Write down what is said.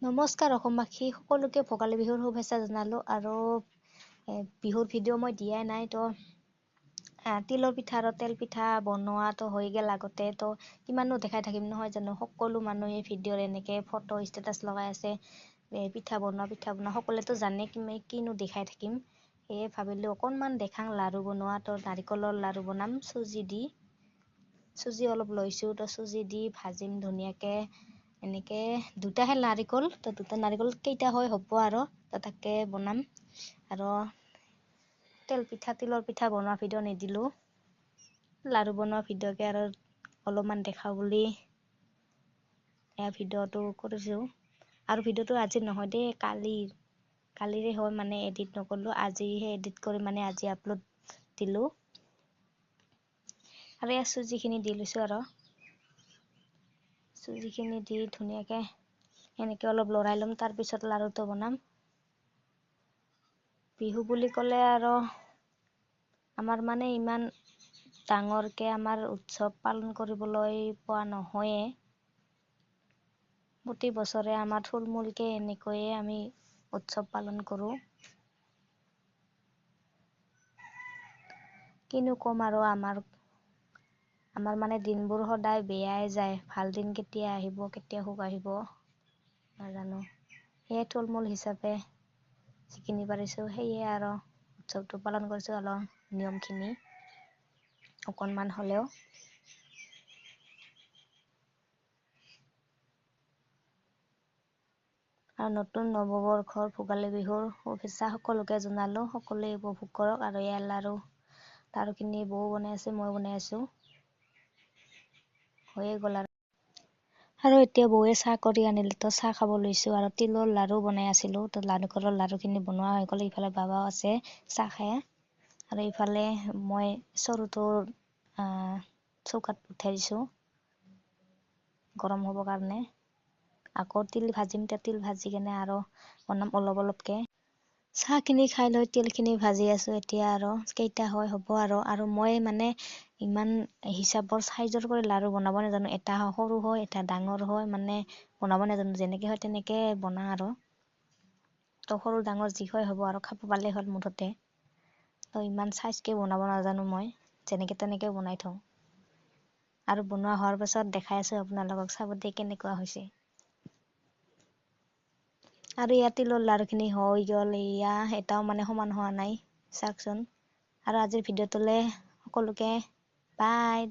নমস্কাৰ অসমবাসী সকলোকে ভোগালী বিহুৰ শুভেচ্ছা জনালো আৰু বিহুৰ ভিডিঅ' মই দিয়াই নাই তো তিলৰ পিঠা আৰু তেল পিঠা বনোৱাটো হৈ গেল আগতে তো কিমানো দেখাই থাকিম নহয় জানো সকলো মানুহে ভিডিঅ'ৰ এনেকে ফটো ষ্টেটাছ লগাই আছে পিঠা বনোৱা সকলোৱেতো জানে কিনো দেখাই থাকিম সেয়ে ভাবিলো অকনমান দেখাং লাৰু বনোৱা তো নাৰিকলৰ লাৰু বনাম চুজি অলপ লৈছো তো চুজি দি ভাজিম ধুনীয়াকে এনেকে দুটাহে নাৰিকল তো দুটা নাৰিকল কেইটা হয় হ'ব আৰু তাকে বনাম আৰু তিলৰ পিঠা বনোৱা ভিডিঅ' নিদিলো লাৰু বনোৱা ভিডিঅ'কে আৰু অলপমান দেখাও বুলি এয়া ভিডিঅ'টো কৰিছো আৰু ভিডিঅ'টো আজি নহয় দেই কালিৰে হয় মানে এডিট নকৰিলো আজিহে এডিট কৰি মানে আজি আপলোড দিলো আৰু এয়া চুজিখিনি দি লৈছো আৰু চুজিখিনি দি ধুনীয়াকে এনেকে অলপ লৰাই ল'ম তাৰ পিছত লাৰুটো বনাম বিহু বুলি ক'লে আৰু আমাৰ মানে ইমান ডাঙৰকে আমাৰ উৎসৱ পালন কৰিবলৈ পোৱা নহয়ে প্ৰতি বছৰে আমাৰ থুলমূলকে এনেকৈয়ে আমি উৎসৱ পালন কৰো কিনো কম আৰু আমাৰ মানে দিনবোৰ সদায় বেয়াই যায় ভাল দিন কেতিয়া আহিব কেতিয়া সুখ আহিব নাজানো সেয়ে থুলমূল হিচাপে যিখিনি পাৰিছো সেয়ে আৰু উৎসৱটো পালন কৰিছো অলপ নিয়মখিনি অকনমান হ'লেও আৰু নতুন নৱবৰ্ষৰ ভোগালী বিহুৰ শুভেচ্ছা সকলোকে জনালো সকলোৱে উপভোগ কৰক আৰু এয়া লাৰুখিনি বৌ বনাই আছে মই বনাই আছো হৈয়ে গ'ল আৰু এতিয়া বৌয়ে চাহ কৰি আনিলে তো চাহ খাব লৈছো আৰু তিলৰ লাৰু বনাই আছিলো তো নাৰিকলৰ লাৰুখিনি বনোৱা হৈ গ'ল ইফালে বাবাও আছে চাহ খায় আৰু ইফালে মই চৰুটো চৌকাত উঠাই দিছো গৰম হ'ব কাৰণে আকৌ তিল ভাজিম তিল ভাজি কেনে আৰু বনাম অলপকে চাহখিনি খাই লৈ তিলখিনি ভাজি আছো এতিয়া আৰু কেইটা হয় হ'ব আৰু মই মানে ইমান হিচাপৰ চাইজৰ কৰি লাৰু বনাব নাজানো এটা সৰু হয় এটা ডাঙৰ হয় মানে বনাব নাজানো যেনেকে হয় তেনেকে বনাও আৰু তো সৰু ডাঙৰ যি হয় হ'ব আৰু খাব পালে হ'ল মুঠতে তো ইমান চাইজকে বনাব নাজানো মই যেনেকে তেনেকে বনাই থওঁ আৰু বনোৱা হোৱাৰ পাছত দেখাই আছো আপোনালোকক চাব দিয়ে কেনেকুৱা হৈছে আৰু ইয়াত তিলৰ লাৰুখিনি হৈ গ'ল এয়া এটাও মানে সমান হোৱা নাই চাওকচোন আৰু আজিৰ ভিডিঅ'টোলে সকলোকে বাই